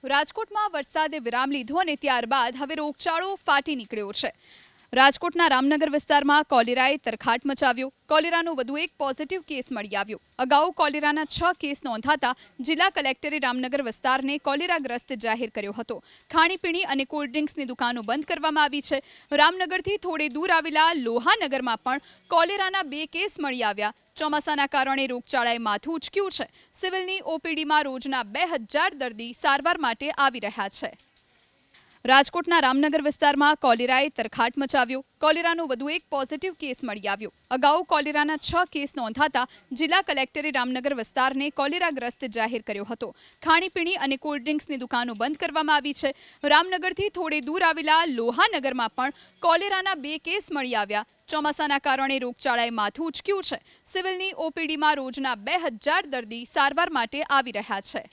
રાજકોટમાં વરસાદે વિરામ લીધો અને ત્યારબાદ હવે રોગચાળો ફાટી નીકળ્યો છે। રાજકોટના રામનગર વિસ્તારમાં કોલેરાએ તરખાટ મચાવ્યો। કોલેરાનો વધુ એક પોઝિટિવ કેસ મળી આવ્યો। અગાઉ કોલેરાના 6 કેસ નોંધાતા જિલ્લા કલેક્ટરે રામનગર વિસ્તારને કોલેરાગ્રસ્ત જાહેર કર્યો હતો। ખાણીપીણી અને કોલ્ડ ડ્રિંક્સની દુકાનો બંધ કરવામાં આવી છે। રામનગરથી થોડે દૂર આવેલા લોહાનગરમાં પણ કોલેરાના 2 કેસ મળી આવ્યા। ચોમાસાના કારણે રોગચાળાએ માથું ઉચક્યું છે। સિવિલની ઓપીડીમાં રોજના 2000 દર્દી સારવાર માટે આવી રહ્યા છે। રાજકોટના રામનગર વિસ્તારમાં કોલેરાએ તરખાટ મચાવ્યો। કોલેરાનો વધુ એક પોઝિટિવ કેસ મળી આવ્યો। અગાઉ કોલેરાના 6 કેસ નોંધાતા જિલ્લા કલેક્ટરે રામનગર વિસ્તારને કોલેરાગ્રસ્ત જાહેર કર્યો હતો। ખાણીપીણી અને કોલ્ડ ડ્રિંક્સની દુકાનો બંધ કરવામાં આવી છે। રામનગરથી થોડે દૂર આવેલા લોહાનગરમાં પણ કોલેરાના 2 કેસ મળી આવ્યા। ચોમાસાના કારણે રોગચાળાએ માથું ઉચક્યું છે। સિવિલની ઓપીડીમાં રોજના 2000 દર્દી સારવાર માટે આવી રહ્યા છે।